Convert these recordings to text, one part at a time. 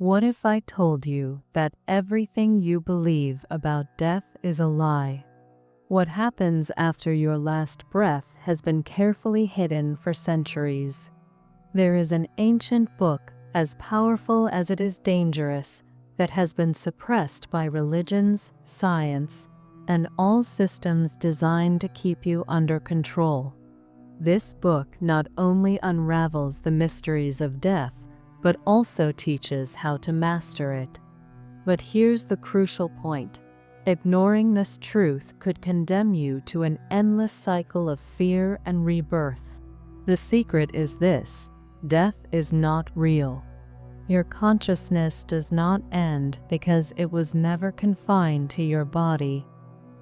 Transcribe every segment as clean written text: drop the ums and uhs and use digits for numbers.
What if I told you that everything you believe about death is a lie? What happens after your last breath has been carefully hidden for centuries. There is an ancient book, as powerful as it is dangerous, that has been suppressed by religions, science, and all systems designed to keep you under control. This book not only unravels the mysteries of death, but also teaches how to master it. But here's the crucial point. Ignoring this truth could condemn you to an endless cycle of fear and rebirth. The secret is this: death is not real. Your consciousness does not end because it was never confined to your body.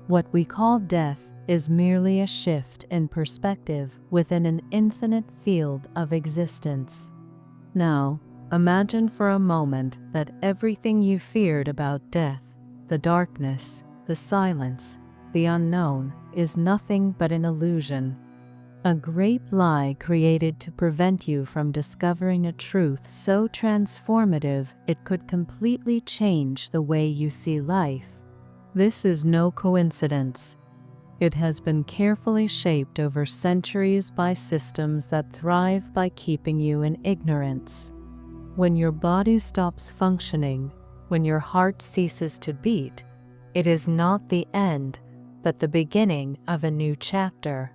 What we call death is merely a shift in perspective within an infinite field of existence. Now, imagine for a moment that everything you feared about death, the darkness, the silence, the unknown, is nothing but an illusion. A great lie created to prevent you from discovering a truth so transformative it could completely change the way you see life. This is no coincidence. It has been carefully shaped over centuries by systems that thrive by keeping you in ignorance. When your body stops functioning, when your heart ceases to beat, it is not the end, but the beginning of a new chapter.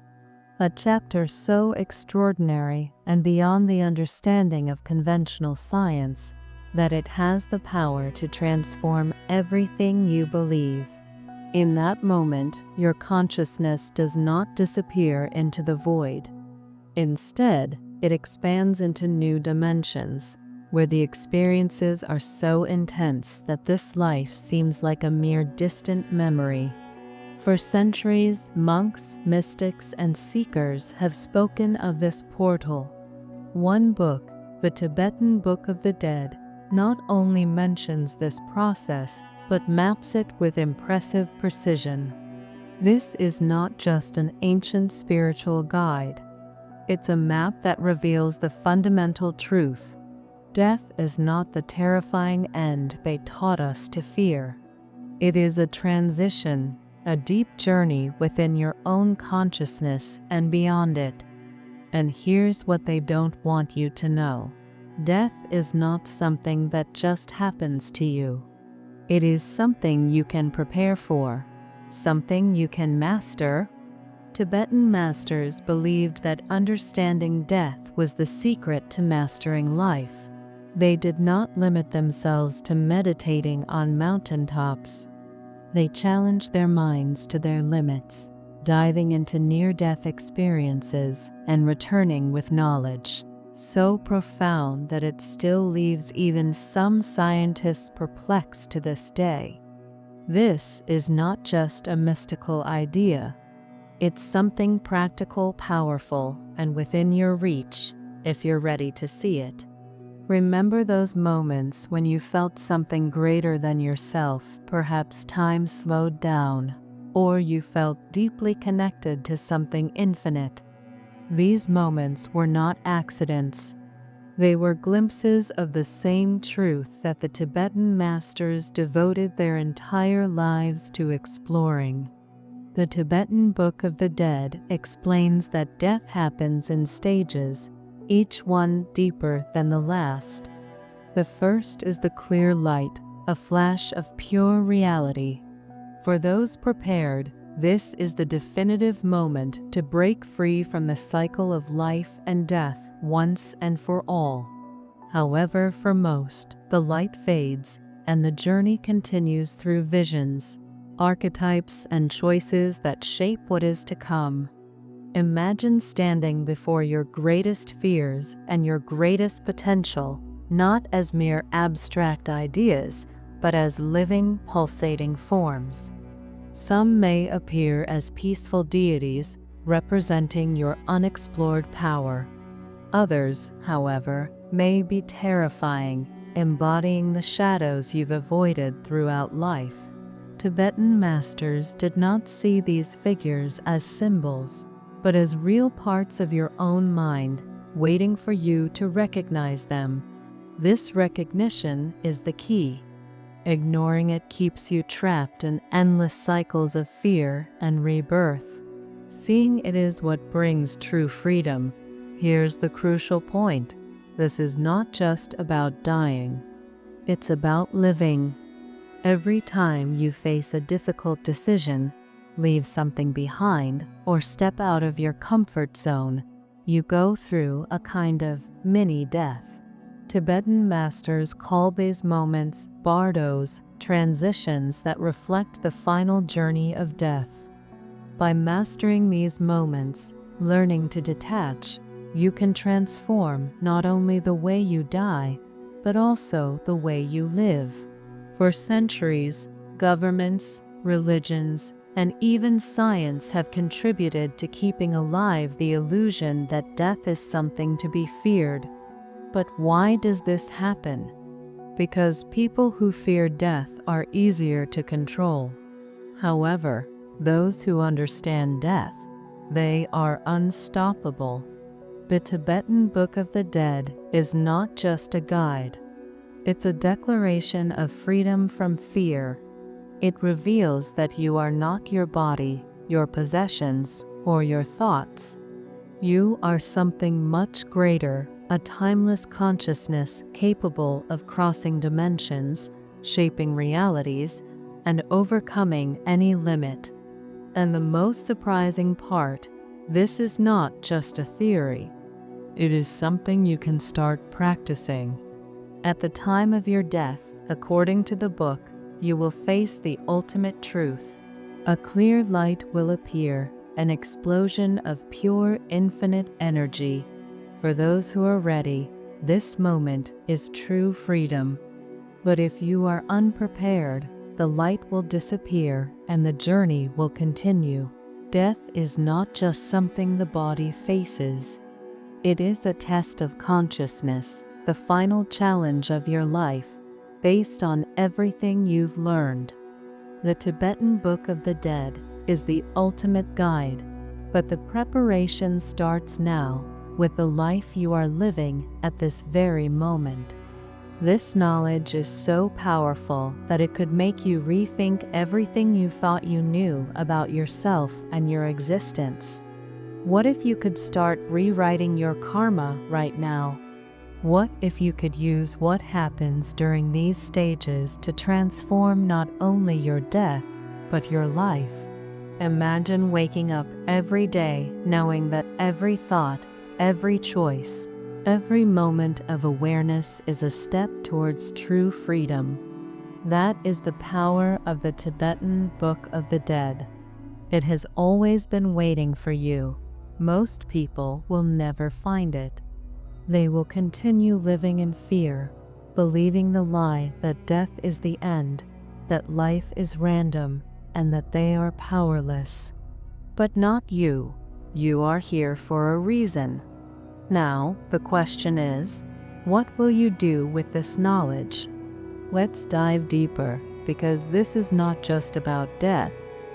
A chapter so extraordinary and beyond the understanding of conventional science that it has the power to transform everything you believe. In that moment, your consciousness does not disappear into the void. Instead, it expands into new dimensions, where the experiences are so intense that this life seems like a mere distant memory. For centuries, monks, mystics, and seekers have spoken of this portal. One book, the Tibetan Book of the Dead, not only mentions this process, but maps it with impressive precision. This is not just an ancient spiritual guide. It's a map that reveals the fundamental truth. Death is not the terrifying end they taught us to fear. It is a transition, a deep journey within your own consciousness and beyond it. And here's what they don't want you to know. Death is not something that just happens to you. It is something you can prepare for, something you can master. Tibetan masters believed that understanding death was the secret to mastering life. They did not limit themselves to meditating on mountaintops. They challenged their minds to their limits, diving into near-death experiences and returning with knowledge so profound that it still leaves even some scientists perplexed to this day. This is not just a mystical idea. It's something practical, powerful, and within your reach, if you're ready to see it. Remember those moments when you felt something greater than yourself, perhaps time slowed down, or you felt deeply connected to something infinite. These moments were not accidents. They were glimpses of the same truth that the Tibetan masters devoted their entire lives to exploring. The Tibetan Book of the Dead explains that death happens in stages, each one deeper than the last. The first is the clear light, a flash of pure reality. For those prepared, this is the definitive moment to break free from the cycle of life and death once and for all. However, for most, the light fades and the journey continues through visions, archetypes, and choices that shape what is to come. Imagine standing before your greatest fears and your greatest potential, not as mere abstract ideas, but as living, pulsating forms. Some may appear as peaceful deities, representing your unexplored power. Others, however, may be terrifying, embodying the shadows you've avoided throughout life. Tibetan masters did not see these figures as symbols, but as real parts of your own mind, waiting for you to recognize them. This recognition is the key. Ignoring it keeps you trapped in endless cycles of fear and rebirth. Seeing it is what brings true freedom. Here's the crucial point. This is not just about dying. It's about living. Every time you face a difficult decision, leave something behind, or step out of your comfort zone, you go through a kind of mini-death. Tibetan masters call these moments bardos, transitions that reflect the final journey of death. By mastering these moments, learning to detach, you can transform not only the way you die, but also the way you live. For centuries, governments, religions, and even science have contributed to keeping alive the illusion that death is something to be feared. But why does this happen? Because people who fear death are easier to control. However, those who understand death, they are unstoppable. The Tibetan Book of the Dead is not just a guide. It's a declaration of freedom from fear. It reveals that you are not your body, your possessions, or your thoughts. You are something much greater, a timeless consciousness capable of crossing dimensions, shaping realities, and overcoming any limit. And the most surprising part, this is not just a theory. It is something you can start practicing. At the time of your death, according to the book, you will face the ultimate truth. A clear light will appear, an explosion of pure infinite energy. For those who are ready, this moment is true freedom. But if you are unprepared, the light will disappear and the journey will continue. Death is not just something the body faces. It is a test of consciousness, the final challenge of your life, based on everything you've learned. The Tibetan Book of the Dead is the ultimate guide, but the preparation starts now with the life you are living at this very moment. This knowledge is so powerful that it could make you rethink everything you thought you knew about yourself and your existence. What if you could start rewriting your karma right now? What if you could use what happens during these stages to transform not only your death, but your life? Imagine waking up every day knowing that every thought, every choice, every moment of awareness is a step towards true freedom. That is the power of the Tibetan Book of the Dead. It has always been waiting for you. Most people will never find it. They will continue living in fear, believing the lie that death is the end, that life is random, and that they are powerless. But not you. You are here for a reason. Now, the question is, what will you do with this knowledge? Let's dive deeper, because this is not just about death,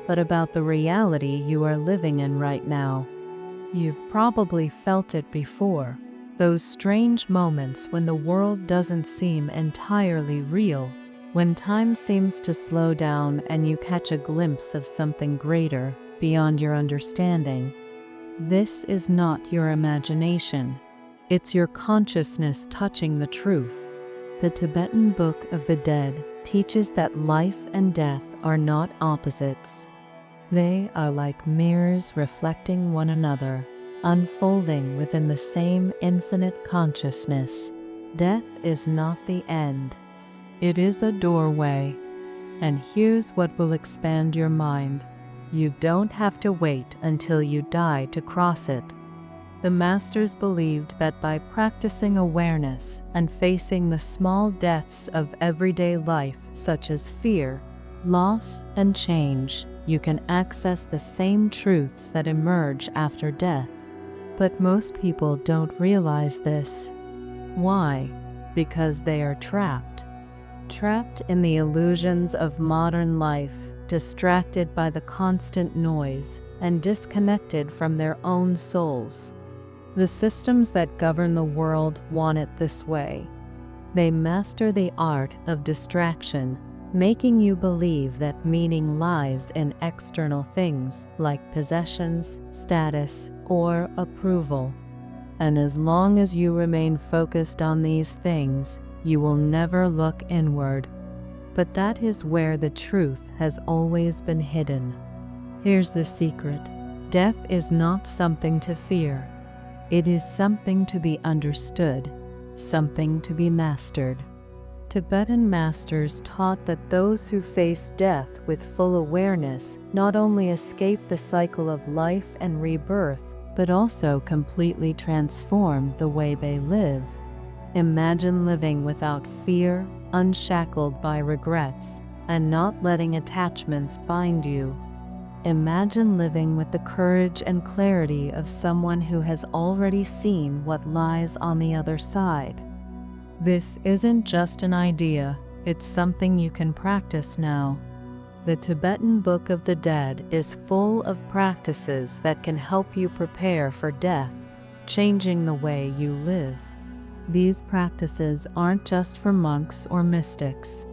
but about the reality you are living in right now. You've probably felt it before, those strange moments when the world doesn't seem entirely real, when time seems to slow down and you catch a glimpse of something greater, beyond your understanding. This is not your imagination. It's your consciousness touching the truth. The Tibetan Book of the Dead teaches that life and death are not opposites. They are like mirrors reflecting one another, unfolding within the same infinite consciousness. Death is not the end. It is a doorway. And here's what will expand your mind. You don't have to wait until you die to cross it. The masters believed that by practicing awareness and facing the small deaths of everyday life, such as fear, loss, and change, you can access the same truths that emerge after death. But most people don't realize this. Why? Because they are trapped. Trapped in the illusions of modern life, distracted by the constant noise, and disconnected from their own souls. The systems that govern the world want it this way. They master the art of distraction, making you believe that meaning lies in external things like possessions, status, or approval. And as long as you remain focused on these things, you will never look inward. But that is where the truth has always been hidden. Here's the secret. Death is not something to fear. It is something to be understood, something to be mastered. Tibetan masters taught that those who face death with full awareness not only escape the cycle of life and rebirth, but also completely transform the way they live. Imagine living without fear, unshackled by regrets, and not letting attachments bind you. Imagine living with the courage and clarity of someone who has already seen what lies on the other side. This isn't just an idea, it's something you can practice now. The Tibetan Book of the Dead is full of practices that can help you prepare for death, changing the way you live. These practices aren't just for monks or mystics.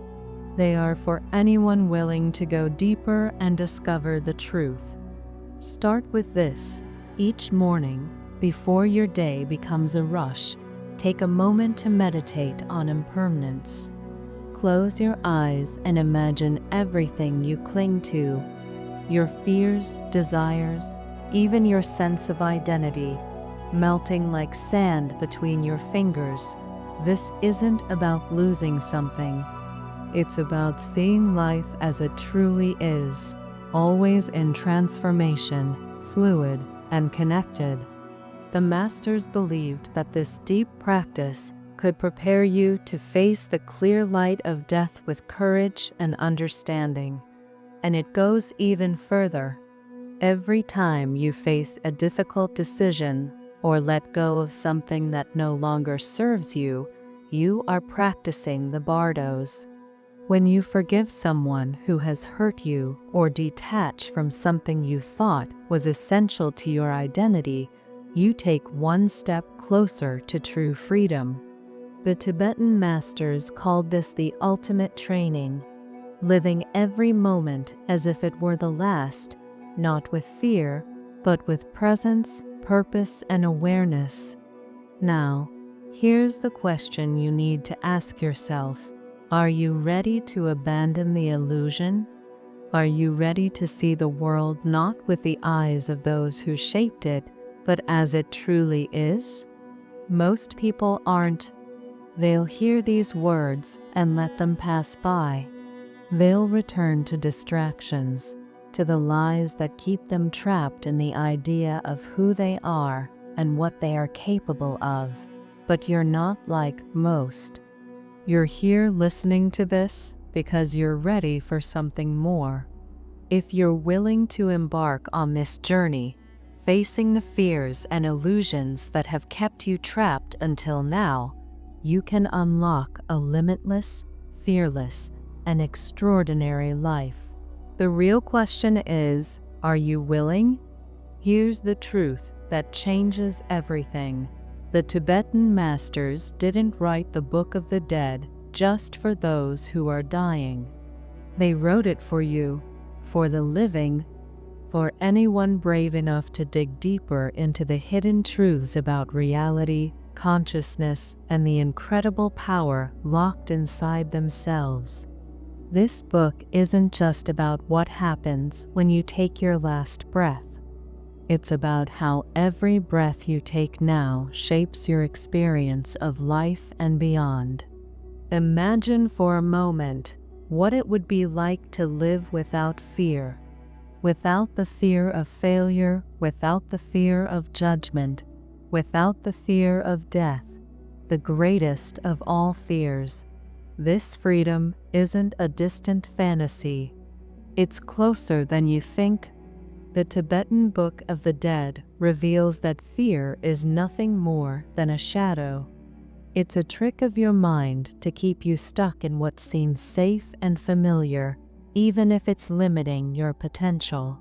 They are for anyone willing to go deeper and discover the truth. Start with this. Each morning, before your day becomes a rush, take a moment to meditate on impermanence. Close your eyes and imagine everything you cling to, your fears, desires, even your sense of identity, melting like sand between your fingers. This isn't about losing something. It's about seeing life as it truly is, always in transformation, fluid, and connected. The masters believed that this deep practice could prepare you to face the clear light of death with courage and understanding. And it goes even further. Every time you face a difficult decision or let go of something that no longer serves you, you are practicing the bardos. When you forgive someone who has hurt you or detach from something you thought was essential to your identity, you take one step closer to true freedom. The Tibetan masters called this the ultimate training, living every moment as if it were the last, not with fear, but with presence, purpose, and awareness. Now, here's the question you need to ask yourself. Are you ready to abandon the illusion? Are you ready to see the world not with the eyes of those who shaped it, but as it truly is? Most people aren't. They'll hear these words and let them pass by. They'll return to distractions, to the lies that keep them trapped in the idea of who they are and what they are capable of. But you're not like most. You're here listening to this because you're ready for something more. If you're willing to embark on this journey, facing the fears and illusions that have kept you trapped until now, you can unlock a limitless, fearless, and extraordinary life. The real question is, are you willing? Here's the truth that changes everything. The Tibetan masters didn't write the Book of the Dead just for those who are dying. They wrote it for you, for the living, for anyone brave enough to dig deeper into the hidden truths about reality, consciousness, and the incredible power locked inside themselves. This book isn't just about what happens when you take your last breath. It's about how every breath you take now shapes your experience of life and beyond. Imagine for a moment what it would be like to live without fear, without the fear of failure, without the fear of judgment, without the fear of death, the greatest of all fears. This freedom isn't a distant fantasy. It's closer than you think. The Tibetan Book of the Dead reveals that fear is nothing more than a shadow. It's a trick of your mind to keep you stuck in what seems safe and familiar, even if it's limiting your potential.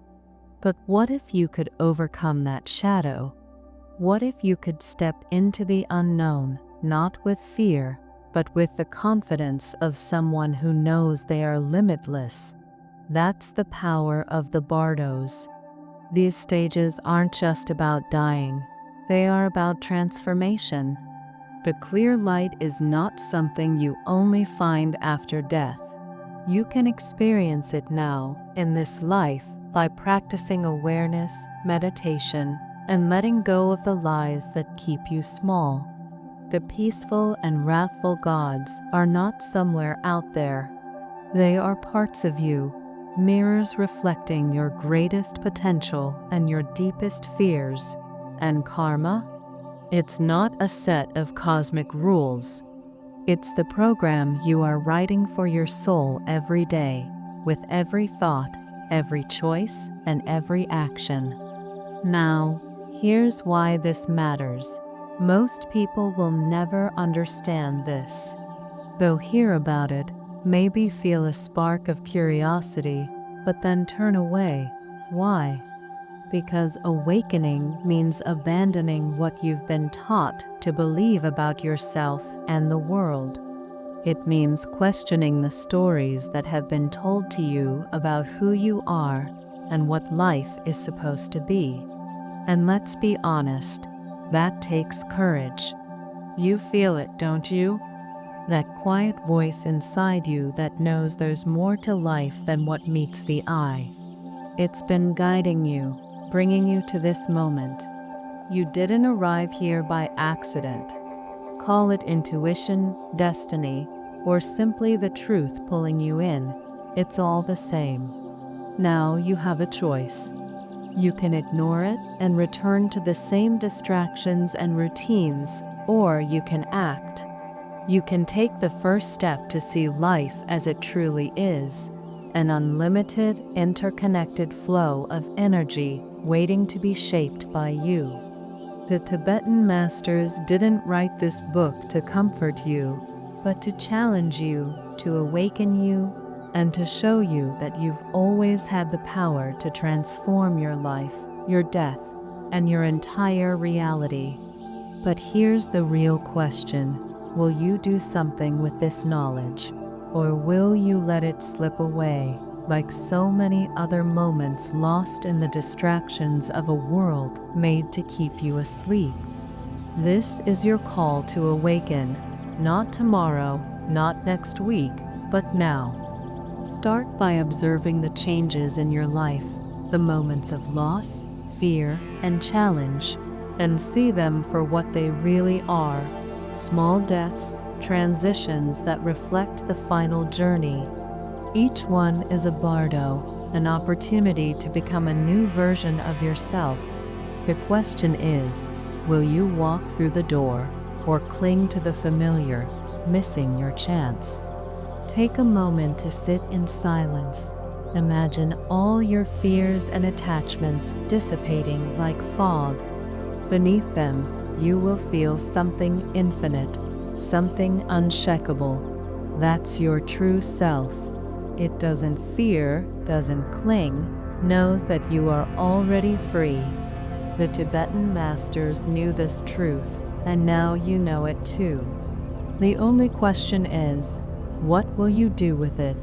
But what if you could overcome that shadow? What if you could step into the unknown, not with fear, but with the confidence of someone who knows they are limitless. That's the power of the bardos. These stages aren't just about dying, they are about transformation. The clear light is not something you only find after death. You can experience it now, in this life, by practicing awareness, meditation, and letting go of the lies that keep you small. The peaceful and wrathful gods are not somewhere out there. They are parts of you, mirrors reflecting your greatest potential and your deepest fears. And karma? It's not a set of cosmic rules. It's the program you are writing for your soul every day, with every thought, every choice, and every action. Now, here's why this matters. Most people will never understand this. They'll hear about it, maybe feel a spark of curiosity, but then turn away. Why? Because awakening means abandoning what you've been taught to believe about yourself and the world. It means questioning the stories that have been told to you about who you are and what life is supposed to be. And let's be honest, that takes courage. You feel it, don't you? That quiet voice inside you that knows there's more to life than what meets the eye. It's been guiding you, bringing you to this moment. You didn't arrive here by accident. Call it intuition, destiny, or simply the truth pulling you in. It's all the same. Now you have a choice. You can ignore it and return to the same distractions and routines, or you can act. You can take the first step to see life as it truly is, an unlimited, interconnected flow of energy waiting to be shaped by you. The Tibetan masters didn't write this book to comfort you, but to challenge you, to awaken you, and to show you that you've always had the power to transform your life, your death, and your entire reality. But here's the real question. Will you do something with this knowledge? Or will you let it slip away, like so many other moments lost in the distractions of a world made to keep you asleep? This is your call to awaken, not tomorrow, not next week, but now. Start by observing the changes in your life, the moments of loss, fear, and challenge, and see them for what they really are, small deaths, transitions that reflect the final journey. Each one is a bardo, an opportunity to become a new version of yourself. The question is, will you walk through the door or cling to the familiar, missing your chance? Take a moment to sit in silence. Imagine all your fears and attachments dissipating like fog. Beneath them, you will feel something infinite, something unshakable. That's your true self. It doesn't fear, doesn't cling, knows that you are already free. The Tibetan masters knew this truth, and now you know it too. The only question is, what will you do with it?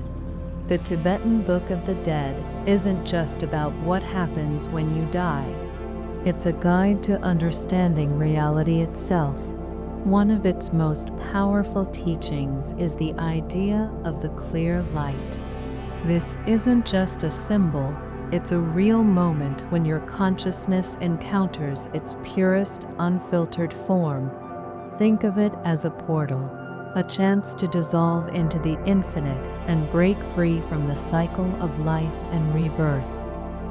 The Tibetan Book of the Dead isn't just about what happens when you die. It's a guide to understanding reality itself. One of its most powerful teachings is the idea of the clear light. This isn't just a symbol, it's a real moment when your consciousness encounters its purest, unfiltered form. Think of it as a portal, a chance to dissolve into the infinite and break free from the cycle of life and rebirth.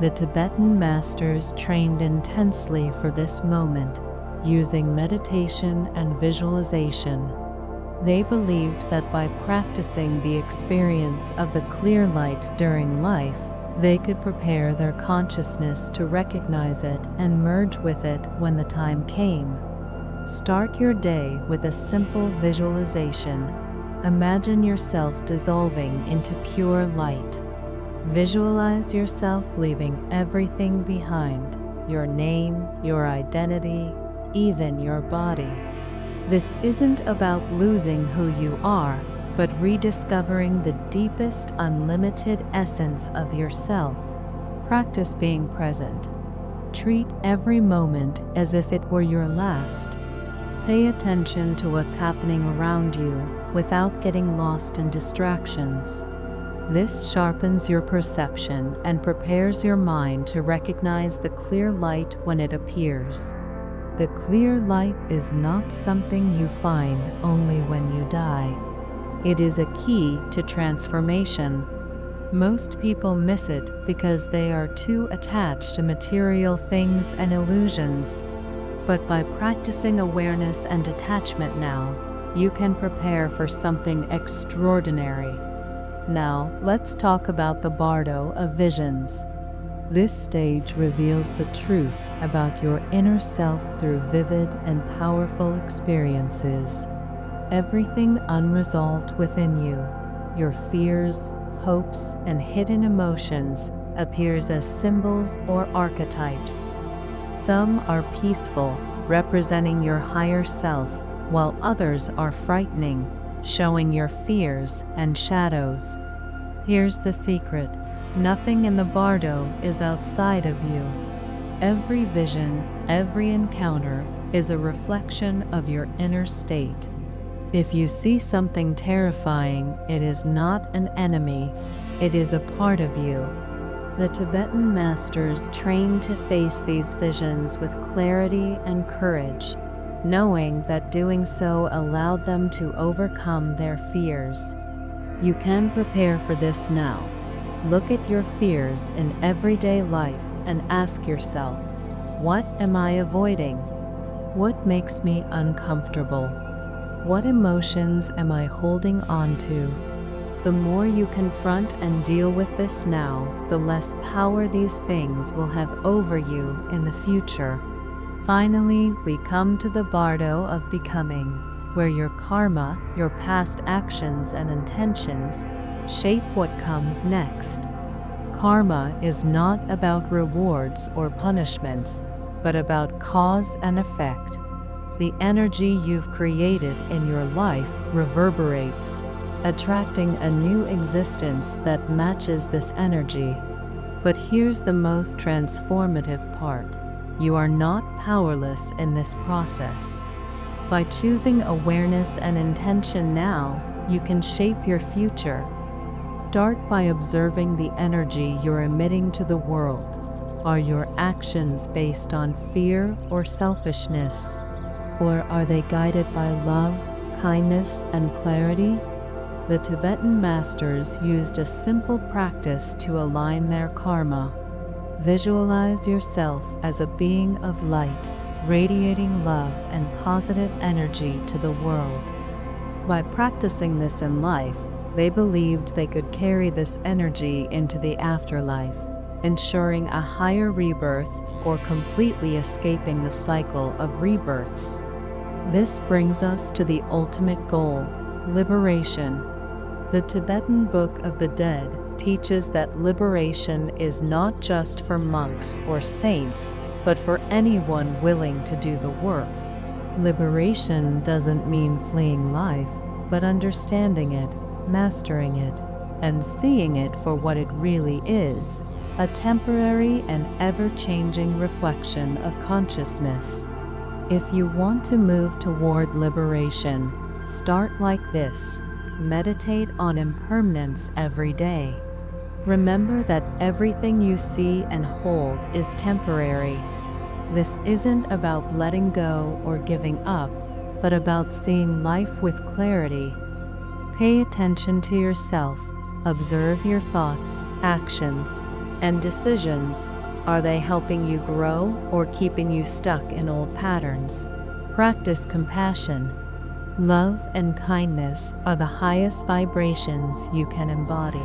The Tibetan masters trained intensely for this moment, using meditation and visualization. They believed that by practicing the experience of the clear light during life, they could prepare their consciousness to recognize it and merge with it when the time came. Start your day with a simple visualization. Imagine yourself dissolving into pure light. Visualize yourself leaving everything behind, your name, your identity, even your body. This isn't about losing who you are, but rediscovering the deepest, unlimited essence of yourself. Practice being present. Treat every moment as if it were your last. Pay attention to what's happening around you without getting lost in distractions. This sharpens your perception and prepares your mind to recognize the clear light when it appears. The clear light is not something you find only when you die. It is a key to transformation. Most people miss it because they are too attached to material things and illusions. But by practicing awareness and detachment now, you can prepare for something extraordinary. Now, let's talk about the bardo of visions. This stage reveals the truth about your inner self through vivid and powerful experiences. Everything unresolved within you, your fears, hopes, and hidden emotions, appears as symbols or archetypes. Some are peaceful, representing your higher self, while others are frightening, showing your fears and shadows. Here's the secret: nothing in the bardo is outside of you. Every vision, every encounter is a reflection of your inner state. If you see something terrifying, it is not an enemy, it is a part of you. The Tibetan masters trained to face these visions with clarity and courage, knowing that doing so allowed them to overcome their fears. You can prepare for this now. Look at your fears in everyday life and ask yourself, what am I avoiding? What makes me uncomfortable? What emotions am I holding on to? The more you confront and deal with this now, the less power these things will have over you in the future. Finally, we come to the bardo of becoming, where your karma, your past actions and intentions, shape what comes next. Karma is not about rewards or punishments, but about cause and effect. The energy you've created in your life reverberates, attracting a new existence that matches this energy. But here's the most transformative part. You are not powerless in this process. By choosing awareness and intention now, you can shape your future. Start by observing the energy you're emitting to the world. Are your actions based on fear or selfishness? Or are they guided by love, kindness, and clarity? The Tibetan masters used a simple practice to align their karma. Visualize yourself as a being of light, radiating love and positive energy to the world. By practicing this in life, they believed they could carry this energy into the afterlife, ensuring a higher rebirth or completely escaping the cycle of rebirths. This brings us to the ultimate goal, liberation. The Tibetan Book of the Dead teaches that liberation is not just for monks or saints, but for anyone willing to do the work. Liberation doesn't mean fleeing life, but understanding it, mastering it, and seeing it for what it really is, a temporary and ever-changing reflection of consciousness. If you want to move toward liberation, start like this. Meditate on impermanence every day. Remember that everything you see and hold is temporary. This isn't about letting go or giving up, but about seeing life with clarity. Pay attention to yourself. Observe your thoughts, actions, and decisions. Are they helping you grow or keeping you stuck in old patterns? Practice compassion. Love and kindness are the highest vibrations you can embody.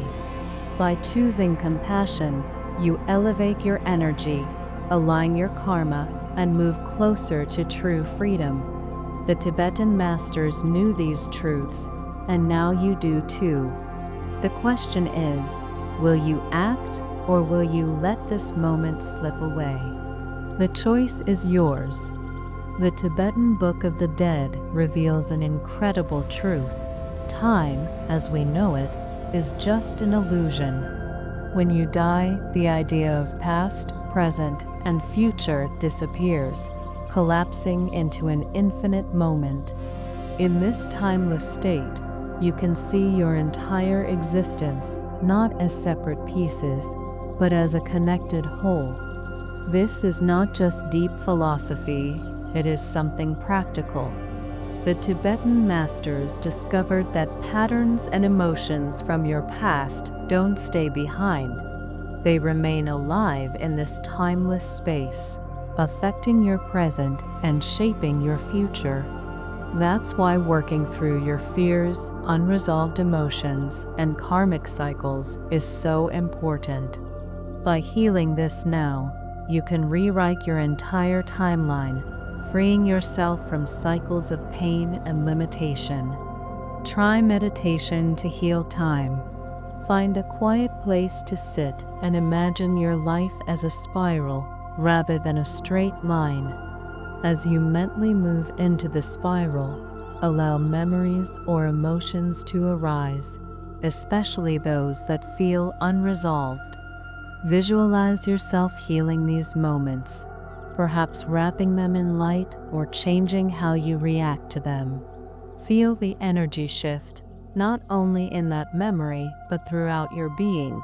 By choosing compassion, you elevate your energy, align your karma, and move closer to true freedom. The Tibetan masters knew these truths, and now you do too. The question is, will you act or will you let this moment slip away? The choice is yours. The Tibetan Book of the Dead reveals an incredible truth. Time, as we know it, is just an illusion. When you die, the idea of past, present, and future disappears, collapsing into an infinite moment. In this timeless state, you can see your entire existence not as separate pieces, but as a connected whole. This is not just deep philosophy, it is something practical. The Tibetan masters discovered that patterns and emotions from your past don't stay behind. They remain alive in this timeless space, affecting your present and shaping your future. That's why working through your fears, unresolved emotions, and karmic cycles is so important. By healing this now, you can rewrite your entire timeline, freeing yourself from cycles of pain and limitation. Try meditation to heal time. Find a quiet place to sit and imagine your life as a spiral rather than a straight line. As you mentally move into the spiral, allow memories or emotions to arise, especially those that feel unresolved. Visualize yourself healing these moments, perhaps wrapping them in light or changing how you react to them. Feel the energy shift, not only in that memory, but throughout your being.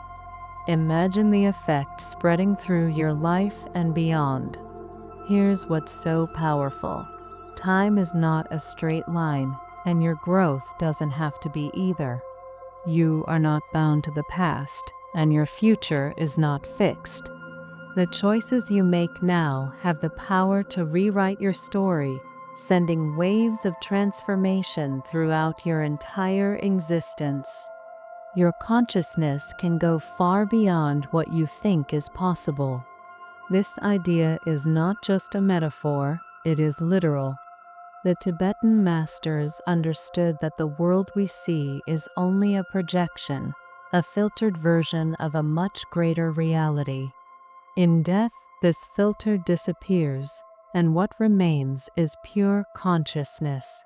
Imagine the effect spreading through your life and beyond. Here's what's so powerful. Time is not a straight line, and your growth doesn't have to be either. You are not bound to the past, and your future is not fixed. The choices you make now have the power to rewrite your story, sending waves of transformation throughout your entire existence. Your consciousness can go far beyond what you think is possible. This idea is not just a metaphor, it is literal. The Tibetan masters understood that the world we see is only a projection, a filtered version of a much greater reality. In death, this filter disappears, and what remains is pure consciousness.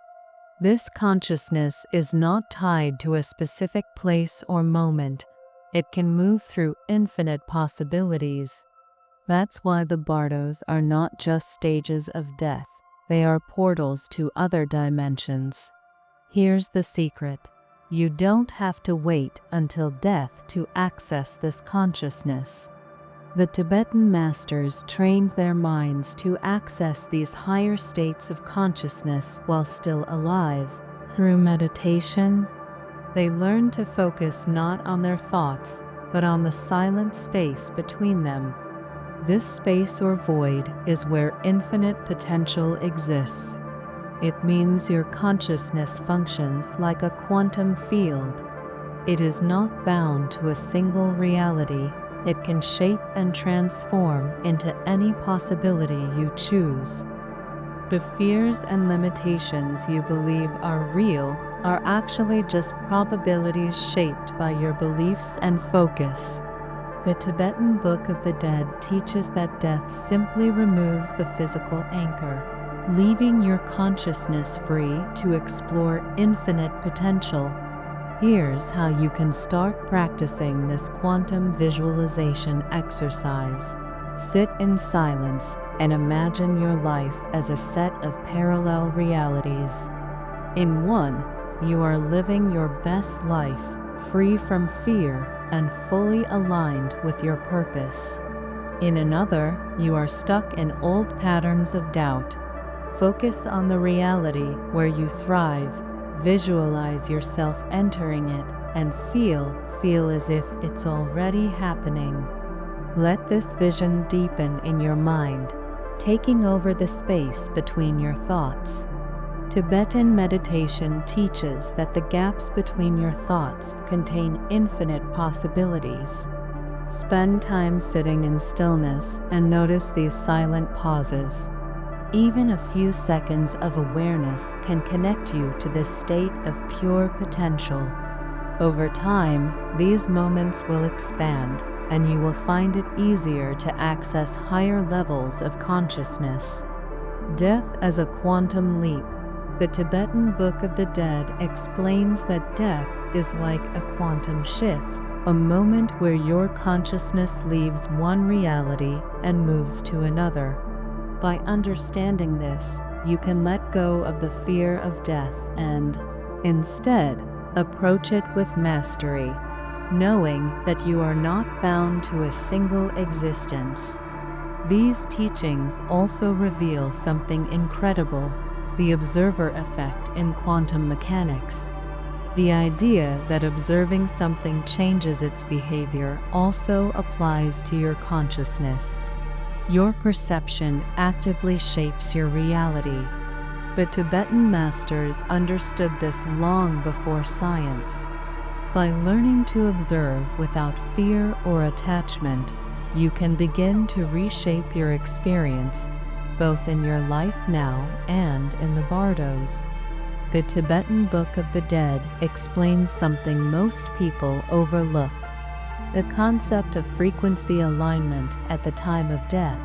This consciousness is not tied to a specific place or moment. It can move through infinite possibilities. That's why the bardos are not just stages of death. They are portals to other dimensions. Here's the secret. You don't have to wait until death to access this consciousness. The Tibetan masters trained their minds to access these higher states of consciousness while still alive. Through meditation, they learned to focus not on their thoughts, but on the silent space between them. This space or void is where infinite potential exists. It means your consciousness functions like a quantum field. It is not bound to a single reality. It can shape and transform into any possibility you choose. The fears and limitations you believe are real are actually just probabilities shaped by your beliefs and focus. The Tibetan Book of the Dead teaches that death simply removes the physical anchor, leaving your consciousness free to explore infinite potential. Here's how you can start practicing this quantum visualization exercise. Sit in silence and imagine your life as a set of parallel realities. In one, you are living your best life, free from fear and fully aligned with your purpose. In another, you are stuck in old patterns of doubt. Focus on the reality where you thrive. Visualize yourself entering it and feel as if it's already happening. Let this vision deepen in your mind, taking over the space between your thoughts. Tibetan meditation teaches that the gaps between your thoughts contain infinite possibilities. Spend time sitting in stillness and notice these silent pauses. Even a few seconds of awareness can connect you to this state of pure potential. Over time, these moments will expand, and you will find it easier to access higher levels of consciousness. Death as a quantum leap. The Tibetan Book of the Dead explains that death is like a quantum shift, a moment where your consciousness leaves one reality and moves to another. By understanding this, you can let go of the fear of death and, instead, approach it with mastery, knowing that you are not bound to a single existence. These teachings also reveal something incredible: the observer effect in quantum mechanics. The idea that observing something changes its behavior also applies to your consciousness. Your perception actively shapes your reality. The Tibetan masters understood this long before science. By learning to observe without fear or attachment, you can begin to reshape your experience, both in your life now and in the bardos. The Tibetan Book of the Dead explains something most people overlook: the concept of frequency alignment at the time of death.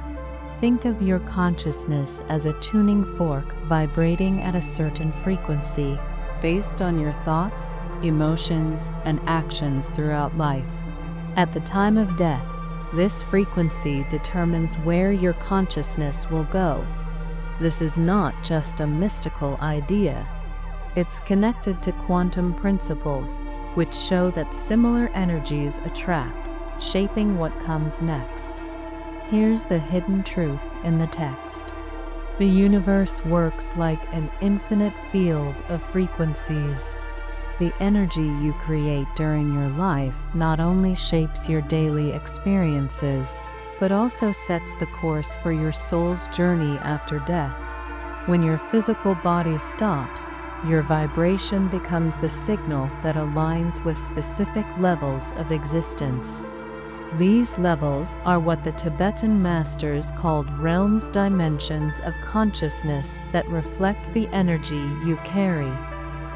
Think of your consciousness as a tuning fork vibrating at a certain frequency, based on your thoughts, emotions, and actions throughout life. At the time of death, this frequency determines where your consciousness will go. This is not just a mystical idea. It's connected to quantum principles, which show that similar energies attract, shaping what comes next. Here's the hidden truth in the text. The universe works like an infinite field of frequencies. The energy you create during your life not only shapes your daily experiences, but also sets the course for your soul's journey after death. When your physical body stops, your vibration becomes the signal that aligns with specific levels of existence. These levels are what the Tibetan masters called realms, dimensions of consciousness that reflect the energy you carry.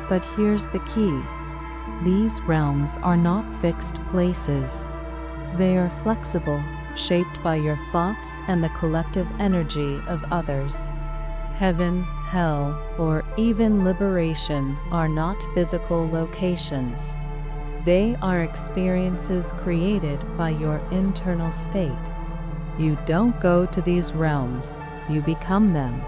But here's the key: these realms are not fixed places. They are flexible, shaped by your thoughts and the collective energy of others. Heaven, hell, or even liberation are not physical locations. They are experiences created by your internal state. You don't go to these realms, you become them.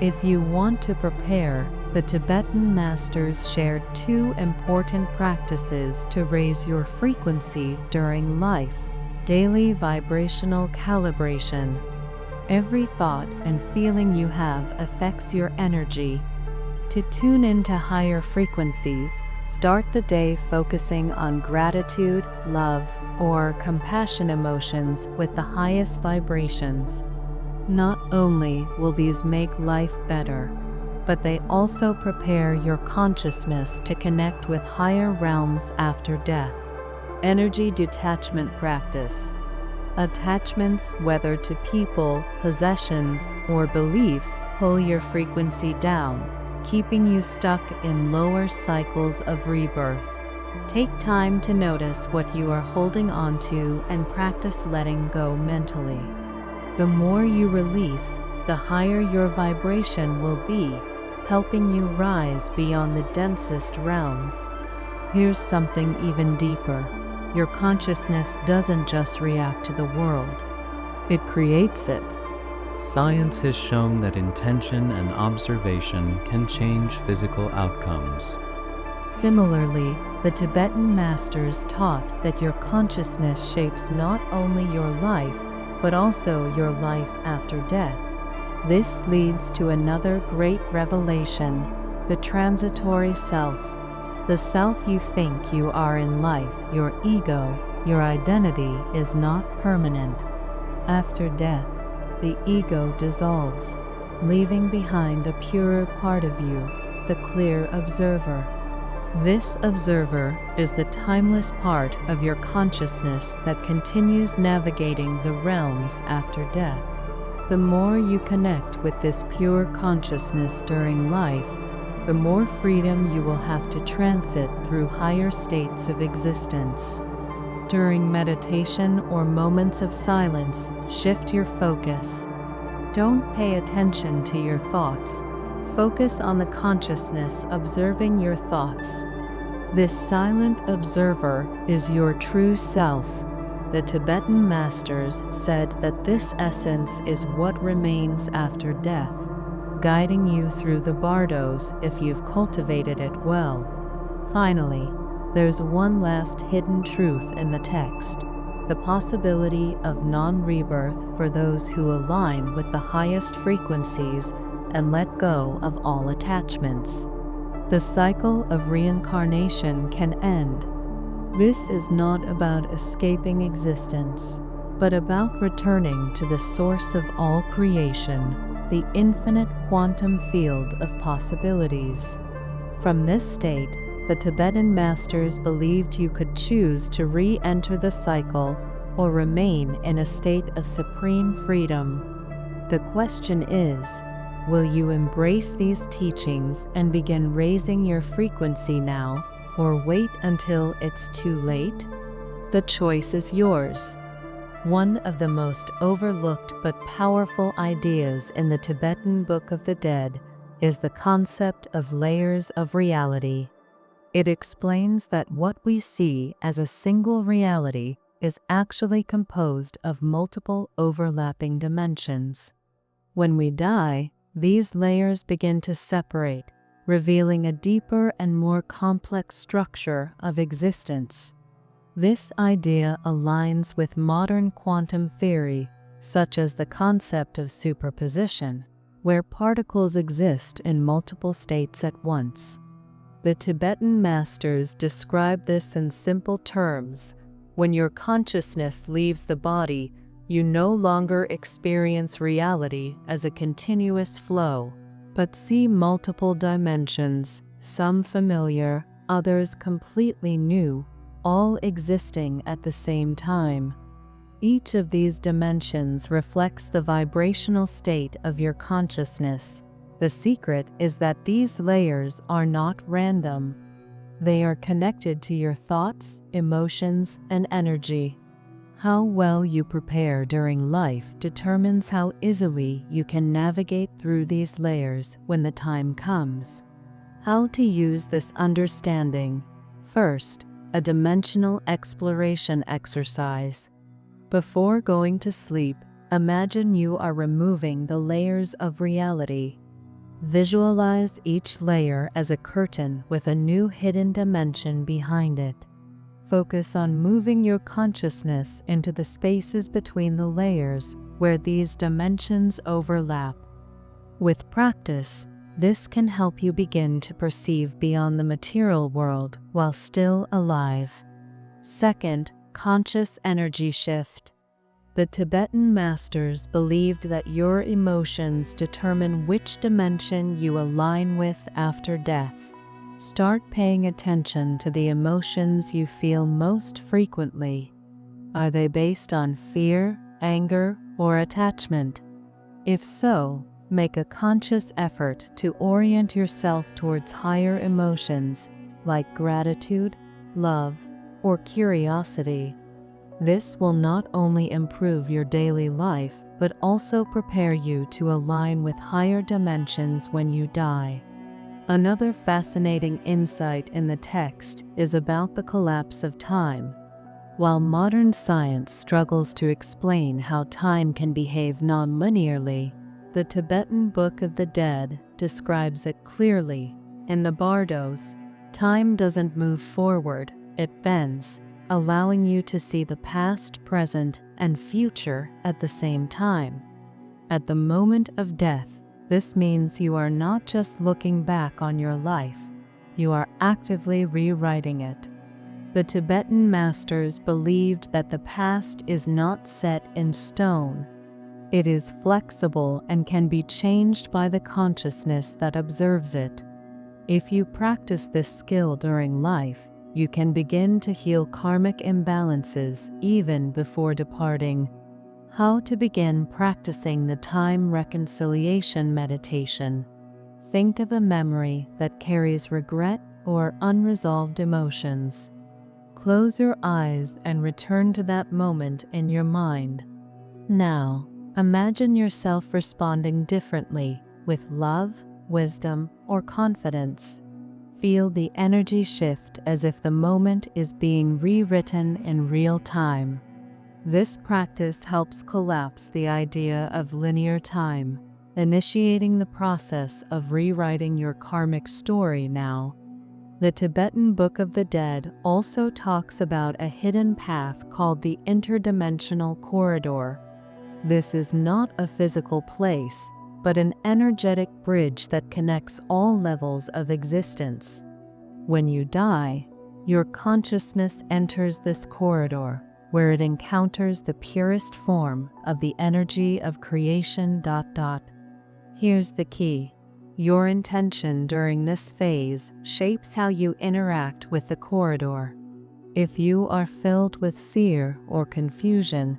If you want to prepare, the Tibetan masters shared 2 important practices to raise your frequency during life: daily vibrational calibration. Every thought and feeling you have affects your energy. To tune into higher frequencies, start the day focusing on gratitude, love, or compassion emotions with the highest vibrations. Not only will these make life better, but they also prepare your consciousness to connect with higher realms after death. Energy detachment practice. Attachments, whether to people, possessions, or beliefs, pull your frequency down, keeping you stuck in lower cycles of rebirth. Take time to notice what you are holding on to and practice letting go mentally. The more you release, the higher your vibration will be, helping you rise beyond the densest realms. Here's something even deeper. Your consciousness doesn't just react to the world, it creates it. Science has shown that intention and observation can change physical outcomes. Similarly, the Tibetan masters taught that your consciousness shapes not only your life, but also your life after death. This leads to another great revelation: the transitory self. The self you think you are in life, your ego, your identity, is not permanent. After death, the ego dissolves, leaving behind a purer part of you, the clear observer. This observer is the timeless part of your consciousness that continues navigating the realms after death. The more you connect with this pure consciousness during life, the more freedom you will have to transit through higher states of existence. During meditation or moments of silence, shift your focus. Don't pay attention to your thoughts. Focus on the consciousness observing your thoughts. This silent observer is your true self. The Tibetan masters said that this essence is what remains after death, guiding you through the bardos if you've cultivated it well. Finally, there's one last hidden truth in the text: the possibility of non-rebirth for those who align with the highest frequencies and let go of all attachments. The cycle of reincarnation can end. This is not about escaping existence, but about returning to the source of all creation, the infinite quantum field of possibilities. From this state, the Tibetan masters believed you could choose to re-enter the cycle or remain in a state of supreme freedom. The question is, will you embrace these teachings and begin raising your frequency now, or wait until it's too late? The choice is yours. One of the most overlooked but powerful ideas in the Tibetan Book of the Dead is the concept of layers of reality. It explains that what we see as a single reality is actually composed of multiple overlapping dimensions. When we die, these layers begin to separate, revealing a deeper and more complex structure of existence. This idea aligns with modern quantum theory, such as the concept of superposition, where particles exist in multiple states at once. The Tibetan masters describe this in simple terms. When your consciousness leaves the body, you no longer experience reality as a continuous flow, but see multiple dimensions, some familiar, others completely new, all existing at the same time. Each of these dimensions reflects the vibrational state of your consciousness. The secret is that these layers are not random. They are connected to your thoughts, emotions, and energy. How well you prepare during life determines how easily you can navigate through these layers when the time comes. How to use this understanding. First, a dimensional exploration exercise. Before going to sleep, imagine you are removing the layers of reality. Visualize each layer as a curtain with a new hidden dimension behind it. Focus on moving your consciousness into the spaces between the layers where these dimensions overlap. With practice, this can help you begin to perceive beyond the material world while still alive. Second, conscious energy shift. The Tibetan masters believed that your emotions determine which dimension you align with after death. Start paying attention to the emotions you feel most frequently. Are they based on fear, anger, or attachment? If so, make a conscious effort to orient yourself towards higher emotions like gratitude, love, or curiosity. This will not only improve your daily life, but also prepare you to align with higher dimensions when you die. Another fascinating insight in the text is about the collapse of time. While modern science struggles to explain how time can behave non-linearly, the Tibetan Book of the Dead describes it clearly. In the bardos, time doesn't move forward, it bends, allowing you to see the past, present, and future at the same time. At the moment of death, this means you are not just looking back on your life, you are actively rewriting it. The Tibetan masters believed that the past is not set in stone. It is flexible and can be changed by the consciousness that observes it. If you practice this skill during life, you can begin to heal karmic imbalances even before departing. How to begin practicing the time reconciliation meditation. Think of a memory that carries regret or unresolved emotions. Close your eyes and return to that moment in your mind. Now, Imagine yourself responding differently with love, wisdom, or confidence. Feel the energy shift as if the moment is being rewritten in real time. This practice helps collapse the idea of linear time, initiating the process of rewriting your karmic story now. The Tibetan Book of the Dead also talks about a hidden path called the interdimensional corridor. This is not a physical place, but an energetic bridge that connects all levels of existence. When you die, your consciousness enters this corridor, where it encounters the purest form of the energy of creation. Here's the key. Your intention during this phase shapes how you interact with the corridor. If you are filled with fear or confusion,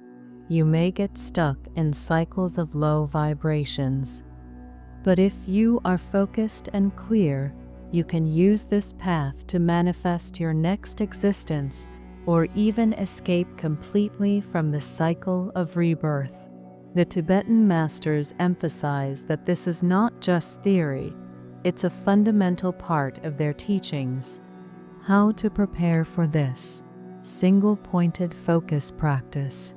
you may get stuck in cycles of low vibrations. But if you are focused and clear, you can use this path to manifest your next existence or even escape completely from the cycle of rebirth. The Tibetan masters emphasize that this is not just theory, it's a fundamental part of their teachings. How to prepare for this? Single-pointed focus practice.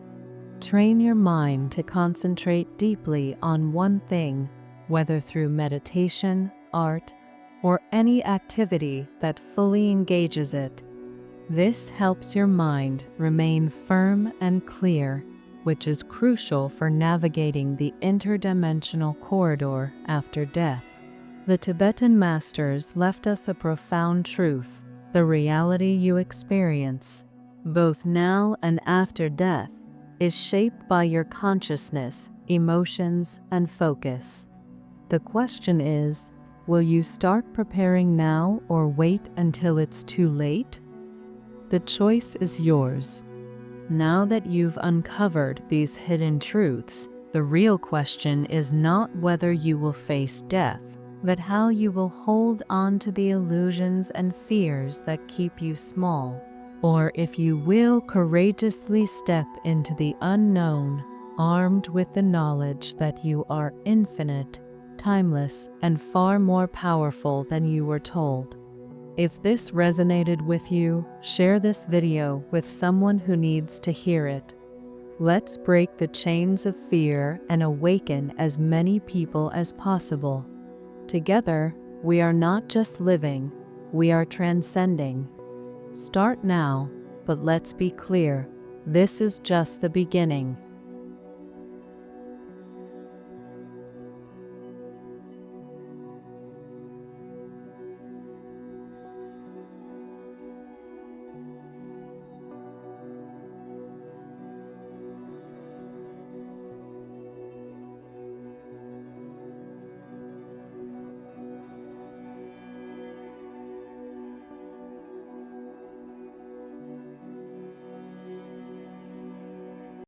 Train your mind to concentrate deeply on one thing, whether through meditation, art, or any activity that fully engages it. This helps your mind remain firm and clear, which is crucial for navigating the interdimensional corridor after death. The Tibetan masters left us a profound truth: the reality you experience, both now and after death, is shaped by your consciousness, emotions, and focus. The question is, will you start preparing now or wait until it's too late? The choice is yours. Now that you've uncovered these hidden truths, the real question is not whether you will face death, but how you will hold on to the illusions and fears that keep you small, or if you will courageously step into the unknown, armed with the knowledge that you are infinite, timeless, and far more powerful than you were told. If this resonated with you, share this video with someone who needs to hear it. Let's break the chains of fear and awaken as many people as possible. Together, we are not just living, we are transcending. Start now, but let's be clear, this is just the beginning.